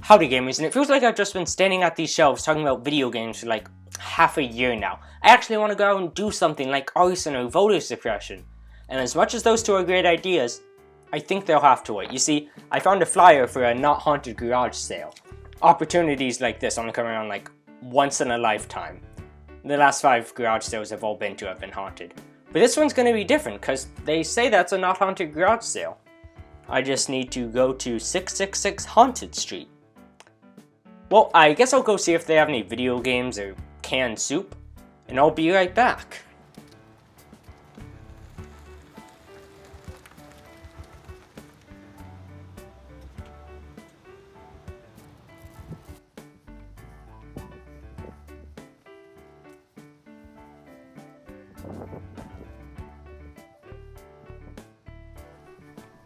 Howdy gamers, and it feels like I've just been standing at these shelves talking about video games for like half a year now. I actually want to go out and do something like arson or voter suppression. And as much as those two are great ideas, I think they'll have to wait. You see, I found a flyer for a not haunted garage sale. Opportunities like this only come around like once in a lifetime. The last 5 garage sales I've all been to have been haunted. But this one's going to be different because they say that's a not haunted garage sale. I just need to go to 666 Haunted Street. Well, I guess I'll go see if they have any video games or canned soup, and I'll be right back.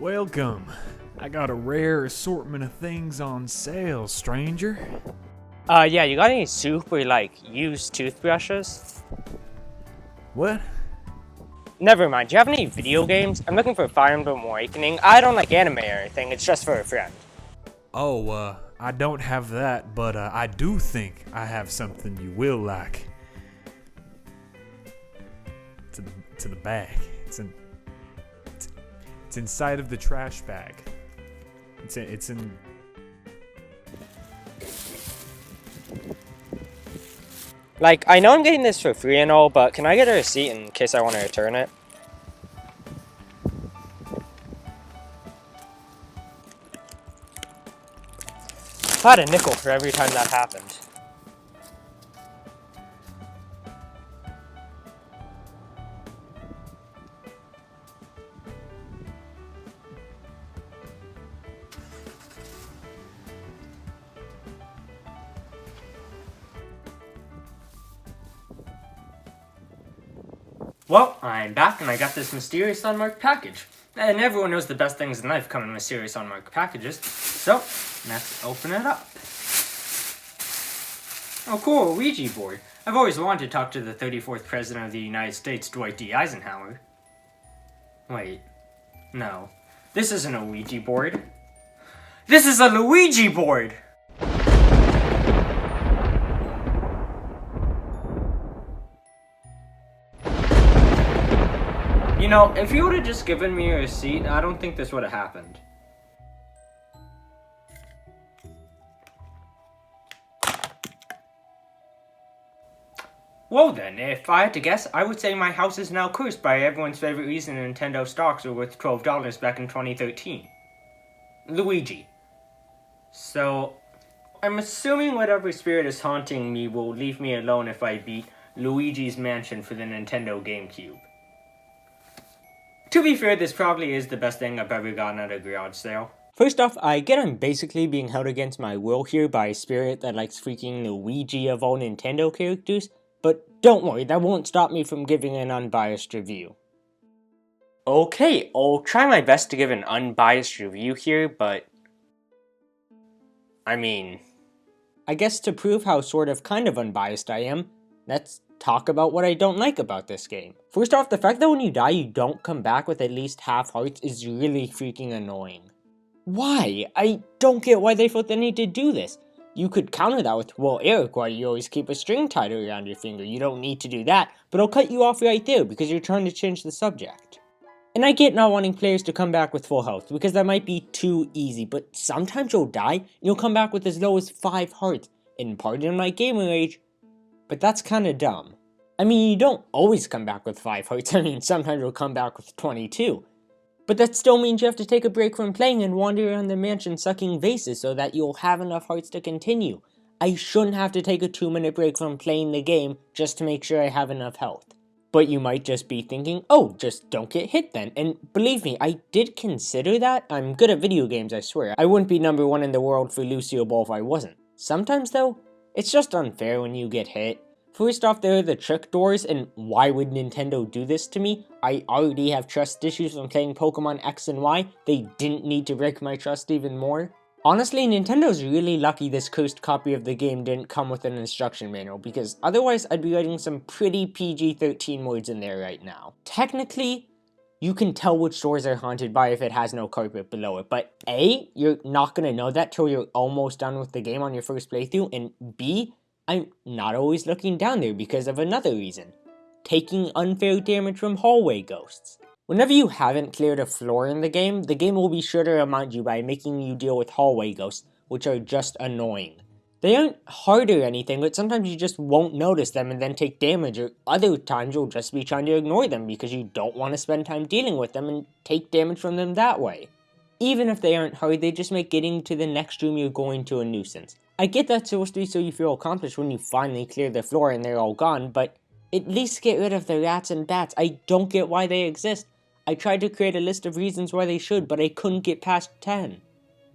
Welcome. I got a rare assortment of things on sale, stranger. Yeah, you got any soup or like used toothbrushes? What? Never mind, do you have any video games? I'm looking for Fire Emblem Awakening. I don't like anime or anything, it's just for a friend. Oh, I don't have that, but I do think I have something you will like. To the bag. It's inside of the trash bag. It's in. Like, I know I'm getting this for free and all, but can I get a receipt in case I want to return it? I had a nickel for every time that happened. Well, I'm back and I got this mysterious unmarked package. And everyone knows the best things in life come in mysterious unmarked packages. So, let's open it up. Oh cool, a Ouija board. I've always wanted to talk to the 34th President of the United States, Dwight D. Eisenhower. Wait, no. This isn't a Ouija board. This is a Luigi board! You know, if you would have just given me a receipt, I don't think this would have happened. Well then, if I had to guess, I would say my house is now cursed by everyone's favorite reason Nintendo stocks were worth $12 back in 2013. Luigi. So, I'm assuming whatever spirit is haunting me will leave me alone if I beat Luigi's Mansion for the Nintendo GameCube. To be fair, this probably is the best thing I've ever gotten at a garage sale. First off, I get I'm basically being held against my will here by a spirit that likes freaking Luigi of all Nintendo characters, but don't worry, that won't stop me from giving an unbiased review. Okay, I'll try my best to give an unbiased review here, but I mean, I guess to prove how sort of kind of unbiased I am, let's talk about what I don't like about this game. First off, the fact that when you die you don't come back with at least half hearts is really freaking annoying. Why? I don't get why they felt the need to do this. You could counter that with, well Eric, why do you always keep a string tied around your finger? You don't need to do that, but I'll cut you off right there because you're trying to change the subject. And I get not wanting players to come back with full health because that might be too easy, but sometimes you'll die and you'll come back with as low as 5 hearts, and pardon my gamer age, but that's kinda dumb. I mean, you don't always come back with 5 hearts, I mean, sometimes you'll come back with 22. But that still means you have to take a break from playing and wander around the mansion sucking vases so that you'll have enough hearts to continue. I shouldn't have to take a 2-minute break from playing the game just to make sure I have enough health. But you might just be thinking, oh, just don't get hit then. And believe me, I did consider that. I'm good at video games, I swear. I wouldn't be #1 in the world for Lucio Ball if I wasn't. Sometimes though, it's just unfair when you get hit. First off, there are the trick doors, and why would Nintendo do this to me? I already have trust issues from playing Pokemon X and Y, they didn't need to break my trust even more. Honestly, Nintendo's really lucky this cursed copy of the game didn't come with an instruction manual, because otherwise I'd be writing some pretty PG-13 words in there right now. Technically, You can tell which doors are haunted by if it has no carpet below it, but A, you're not gonna know that till you're almost done with the game on your first playthrough, and B, I'm not always looking down there because of another reason. Taking unfair damage from hallway ghosts. Whenever you haven't cleared a floor in the game will be sure to remind you by making you deal with hallway ghosts, which are just annoying. They aren't hard or anything, but sometimes you just won't notice them and then take damage, or other times you'll just be trying to ignore them because you don't want to spend time dealing with them and take damage from them that way. Even if they aren't hard, they just make getting to the next room you're going to a nuisance. I get that's supposed to be so you feel accomplished when you finally clear the floor and they're all gone, but at least get rid of the rats and bats. I don't get why they exist. I tried to create a list of reasons why they should, but I couldn't get past 10.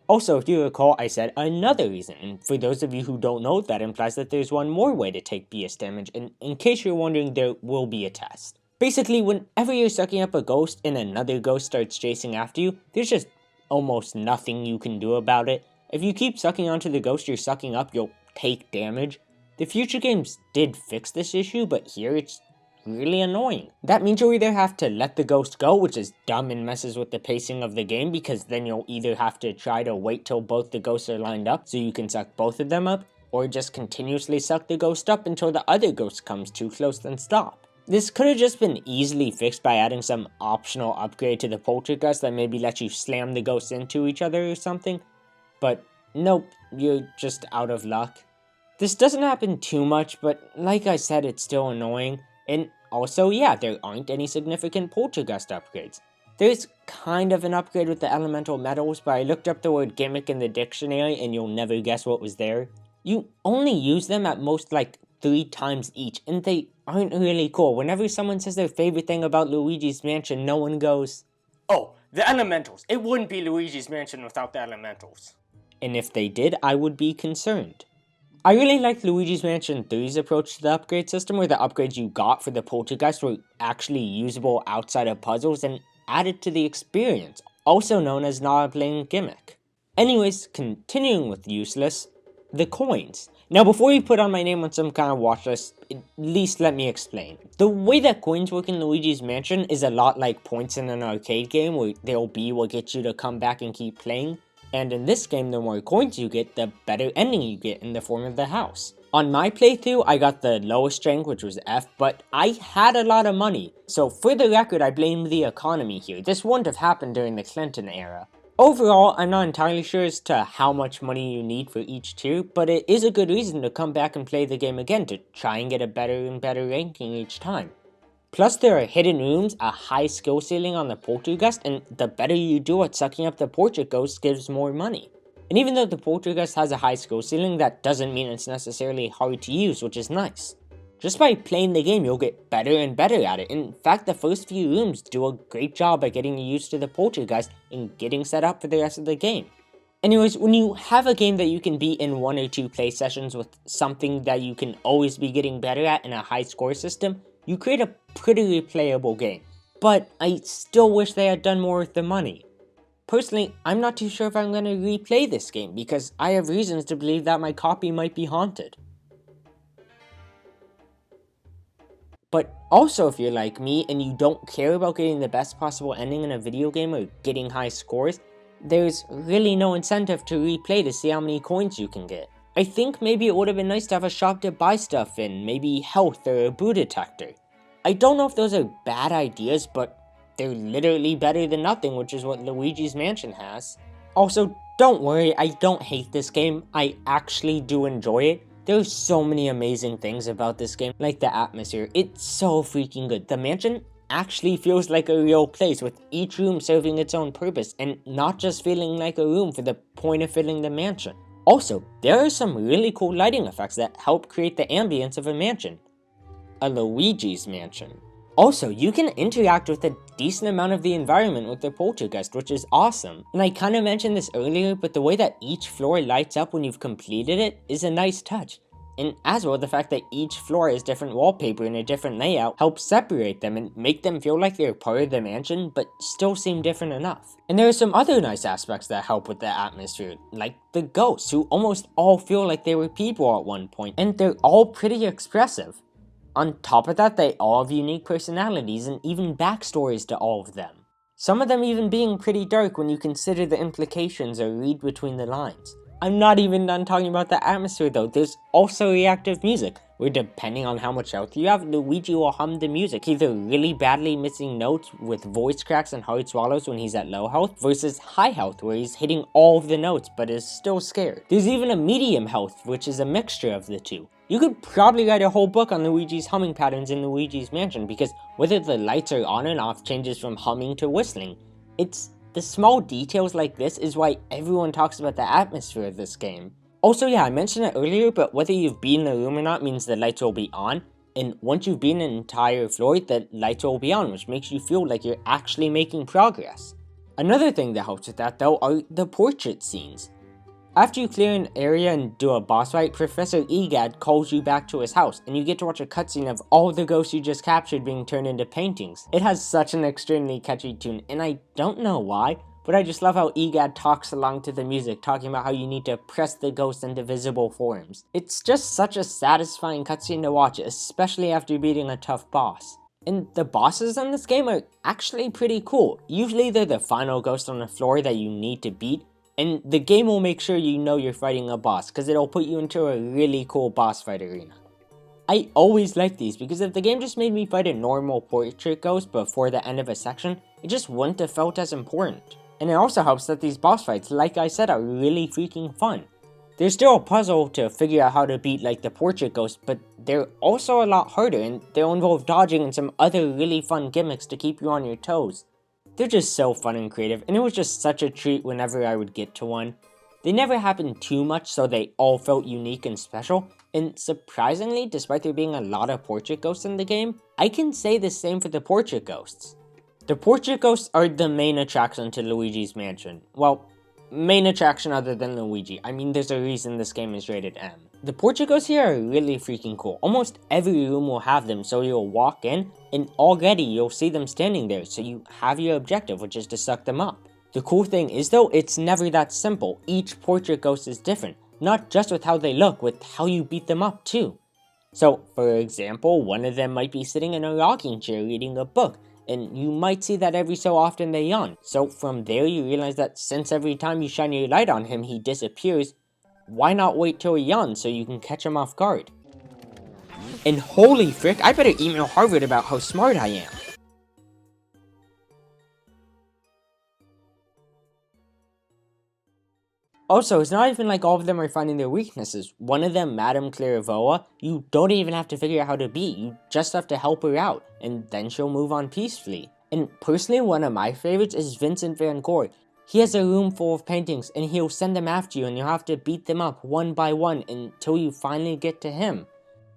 Also, if you recall, I said another reason, and for those of you who don't know, that implies that there's one more way to take BS damage, and in case you're wondering, there will be a test. Basically, whenever you're sucking up a ghost and another ghost starts chasing after you, there's just almost nothing you can do about it. If you keep sucking onto the ghost you're sucking up, you'll take damage. The future games did fix this issue, but here it's really annoying. That means you'll either have to let the ghost go, which is dumb and messes with the pacing of the game, because then you'll either have to try to wait till both the ghosts are lined up so you can suck both of them up, or just continuously suck the ghost up until the other ghost comes too close, then stop. This could have just been easily fixed by adding some optional upgrade to the poltergeist that maybe lets you slam the ghosts into each other or something, but nope, you're just out of luck. This doesn't happen too much, but like I said, it's still annoying. And also, yeah, there aren't any significant poltergeist upgrades. There's kind of an upgrade with the elemental metals, but I looked up the word gimmick in the dictionary and you'll never guess what was there. You only use them at most like 3 times each, and they aren't really cool. Whenever someone says their favorite thing about Luigi's Mansion, no one goes, "Oh, the elementals. It wouldn't be Luigi's Mansion without the elementals." And if they did, I would be concerned. I really liked Luigi's Mansion 3's approach to the upgrade system, where the upgrades you got for the poltergeist were actually usable outside of puzzles and added to the experience, also known as not playing gimmick. Anyways, continuing with useless, the coins. Now before you put on my name on some kind of watch list, at least let me explain. The way that coins work in Luigi's Mansion is a lot like points in an arcade game, where they'll be what gets you to come back and keep playing. And in this game, the more coins you get, the better ending you get in the form of the house. On my playthrough, I got the lowest rank, which was F, but I had a lot of money. So for the record, I blame the economy here. This wouldn't have happened during the Clinton era. Overall, I'm not entirely sure as to how much money you need for each tier, but it is a good reason to come back and play the game again to try and get a better and better ranking each time. Plus, there are hidden rooms, a high skill ceiling on the poltergeist, and the better you do at sucking up the portrait ghost gives more money. And even though the poltergeist has a high skill ceiling, that doesn't mean it's necessarily hard to use, which is nice. Just by playing the game, you'll get better and better at it. In fact, the first few rooms do a great job at getting you used to the poltergeist and getting set up for the rest of the game. Anyways, when you have a game that you can beat in 1 or 2 play sessions with something that you can always be getting better at in a high score system, you create a pretty replayable game. But I still wish they had done more with the money. Personally, I'm not too sure if I'm going to replay this game because I have reasons to believe that my copy might be haunted. But also, if you're like me and you don't care about getting the best possible ending in a video game or getting high scores, there's really no incentive to replay to see how many coins you can get. I think maybe it would have been nice to have a shop to buy stuff in, maybe health or a boo detector. I don't know if those are bad ideas, but they're literally better than nothing, which is what Luigi's Mansion has. Also, don't worry, I don't hate this game. I actually do enjoy it. There's so many amazing things about this game, like the atmosphere. It's so freaking good. The mansion actually feels like a real place, with each room serving its own purpose, and not just feeling like a room for the point of filling the mansion. Also, there are some really cool lighting effects that help create the ambience of a mansion. A Luigi's Mansion. Also, you can interact with a decent amount of the environment with the poltergeist, which is awesome. And I kinda mentioned this earlier, but the way that each floor lights up when you've completed it is a nice touch. And as well, the fact that each floor has different wallpaper and a different layout helps separate them and make them feel like they're part of the mansion, but still seem different enough. And there are some other nice aspects that help with the atmosphere, like the ghosts, who almost all feel like they were people at one point, and they're all pretty expressive. On top of that, they all have unique personalities and even backstories to all of them. Some of them even being pretty dark when you consider the implications or read between the lines. I'm not even done talking about the atmosphere though. There's also reactive music, where depending on how much health you have, Luigi will hum the music, either really badly missing notes with voice cracks and hard swallows when he's at low health, versus high health where he's hitting all of the notes but is still scared. There's even a medium health, which is a mixture of the two. You could probably write a whole book on Luigi's humming patterns in Luigi's Mansion, because whether the lights are on and off changes from humming to whistling. It's the small details like this is why everyone talks about the atmosphere of this game. Also, yeah, I mentioned it earlier, but whether you've beaten the room or not means the lights will be on, and once you've beaten an entire floor, the lights will be on, which makes you feel like you're actually making progress. Another thing that helps with that though are the portrait scenes. After you clear an area and do a boss fight, Professor Egad calls you back to his house, and you get to watch a cutscene of all the ghosts you just captured being turned into paintings. It has such an extremely catchy tune, and I don't know why, but I just love how Egad talks along to the music, talking about how you need to press the ghost into visible forms. It's just such a satisfying cutscene to watch, especially after beating a tough boss. And the bosses in this game are actually pretty cool. Usually they're the final ghost on the floor that you need to beat, and the game will make sure you know you're fighting a boss, because it'll put you into a really cool boss fight arena. I always like these, because if the game just made me fight a normal portrait ghost before the end of a section, it just wouldn't have felt as important. And it also helps that these boss fights, like I said, are really freaking fun. There's still a puzzle to figure out how to beat like the portrait ghost, but they're also a lot harder, and they'll involve dodging and some other really fun gimmicks to keep you on your toes. They're just so fun and creative, and it was just such a treat whenever I would get to one. They never happened too much, so they all felt unique and special, and surprisingly, despite there being a lot of portrait ghosts in the game, I can say the same for the portrait ghosts. The portrait ghosts are the main attraction to Luigi's Mansion. Well, main attraction other than Luigi. I mean, there's a reason this game is rated M. The portrait ghosts here are really freaking cool. Almost every room will have them, so you'll walk in, and already you'll see them standing there, so you have your objective, which is to suck them up. The cool thing is though, it's never that simple. Each portrait ghost is different, not just with how they look, with how you beat them up too. So, for example, one of them might be sitting in a rocking chair reading a book, and you might see that every so often they yawn. So from there you realize that since every time you shine your light on him he disappears, why not wait till he yawns so you can catch him off guard? And holy frick, I better email Harvard about how smart I am. Also, it's not even like all of them are finding their weaknesses. One of them, Madame Clairvoyant, you don't even have to figure out how to beat, you just have to help her out, and then she'll move on peacefully. And personally, one of my favorites is Vincent Van Gork. He has a room full of paintings, and he'll send them after you, and you'll have to beat them up one by one until you finally get to him.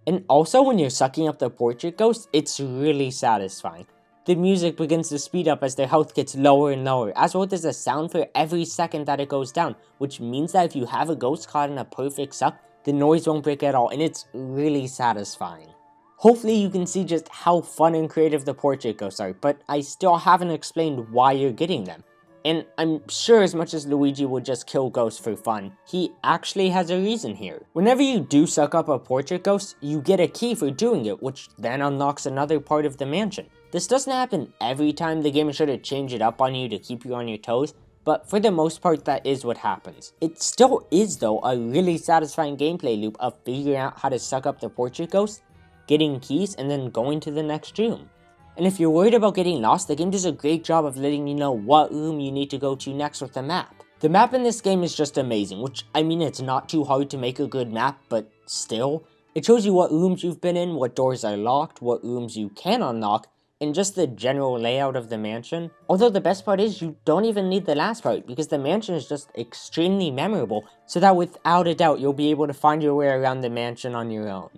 And also, when you're sucking up the portrait ghost, it's really satisfying. The music begins to speed up as their health gets lower and lower, as well as a sound for every second that it goes down, which means that if you have a ghost caught in a perfect suck, the noise won't break at all, and it's really satisfying. Hopefully you can see just how fun and creative the portrait ghosts are, but I still haven't explained why you're getting them. And I'm sure as much as Luigi would just kill ghosts for fun, he actually has a reason here. Whenever you do suck up a portrait ghost, you get a key for doing it, which then unlocks another part of the mansion. This doesn't happen every time, the game is sure to change it up on you to keep you on your toes, but for the most part that is what happens. It still is though a really satisfying gameplay loop of figuring out how to suck up the portrait ghost, getting keys, and then going to the next room. And if you're worried about getting lost, the game does a great job of letting you know what room you need to go to next with the map. The map in this game is just amazing, which, I mean, it's not too hard to make a good map, but still. It shows you what rooms you've been in, what doors are locked, what rooms you can unlock, and just the general layout of the mansion. Although the best part is you don't even need the last part, because the mansion is just extremely memorable, so that without a doubt you'll be able to find your way around the mansion on your own.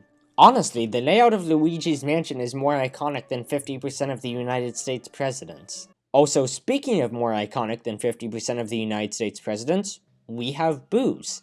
Honestly, the layout of Luigi's Mansion is more iconic than 50% of the United States presidents. Also, speaking of more iconic than 50% of the United States presidents, we have boos.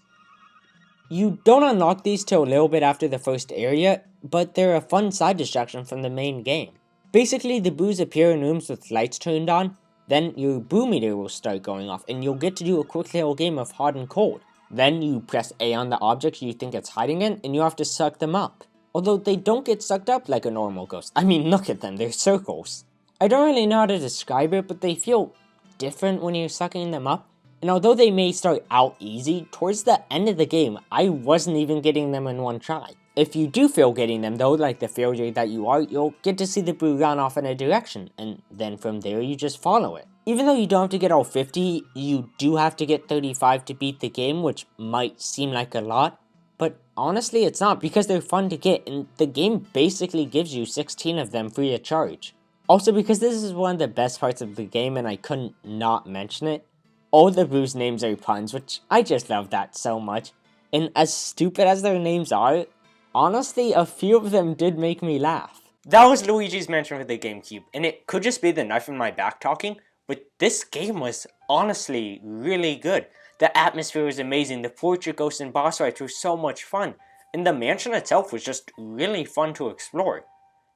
You don't unlock these till a little bit after the first area, but they're a fun side distraction from the main game. Basically, the boos appear in rooms with lights turned on, then your boo meter will start going off, and you'll get to do a quick little game of hot and cold. Then you press A on the objects you think it's hiding in, and you have to suck them up. although they don't get sucked up like a normal ghost. I mean, look at them, they're circles. I don't really know how to describe it, but they feel different when you're sucking them up. And although they may start out easy, towards the end of the game, I wasn't even getting them in one try. If you do fail getting them though, like the failure that you are, you'll get to see the blue run off in a direction, and then from there you just follow it. Even though you don't have to get all 50, you do have to get 35 to beat the game, which might seem like a lot, but honestly it's not, because they're fun to get, and the game basically gives you 16 of them free of charge. Also, because this is one of the best parts of the game and I couldn't not mention it, all the blues names are puns, which I just love that so much. And as stupid as their names are, honestly, a few of them did make me laugh. That was Luigi's Mansion for the GameCube, and it could just be the knife in my back talking, but this game was honestly really good. The atmosphere was amazing, the portrait ghosts and boss fights were so much fun, and the mansion itself was just really fun to explore.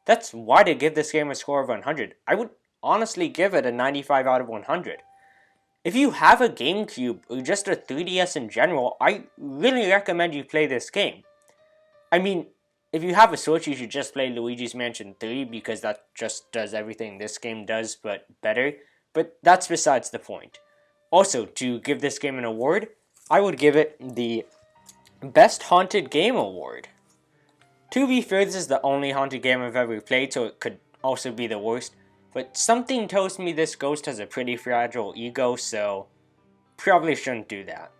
That's why to give this game a score of 100. I would honestly give it a 95 out of 100. If you have a GameCube or just a 3DS in general, I really recommend you play this game. I mean, if you have a Switch, you should just play Luigi's Mansion 3 because that just does everything this game does but better, but that's besides the point. Also, to give this game an award, I would give it the Best Haunted Game Award. To be fair, this is the only haunted game I've ever played, so it could also be the worst, but something tells me this ghost has a pretty fragile ego, so probably shouldn't do that.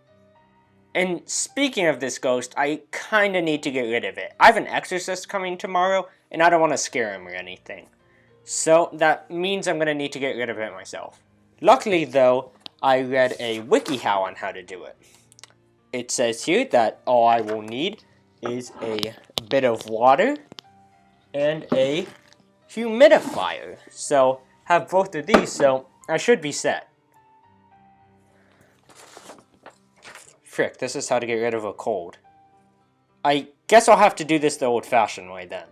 And speaking of this ghost, I kinda need to get rid of it. I have an exorcist coming tomorrow, and I don't want to scare him or anything. So that means I'm gonna need to get rid of it myself. Luckily though, I read a WikiHow on how to do it. It says here that all I will need is a bit of water and a humidifier. So have both of these, so I should be set. Frick, this is how to get rid of a cold. I guess I'll have to do this the old-fashioned way then.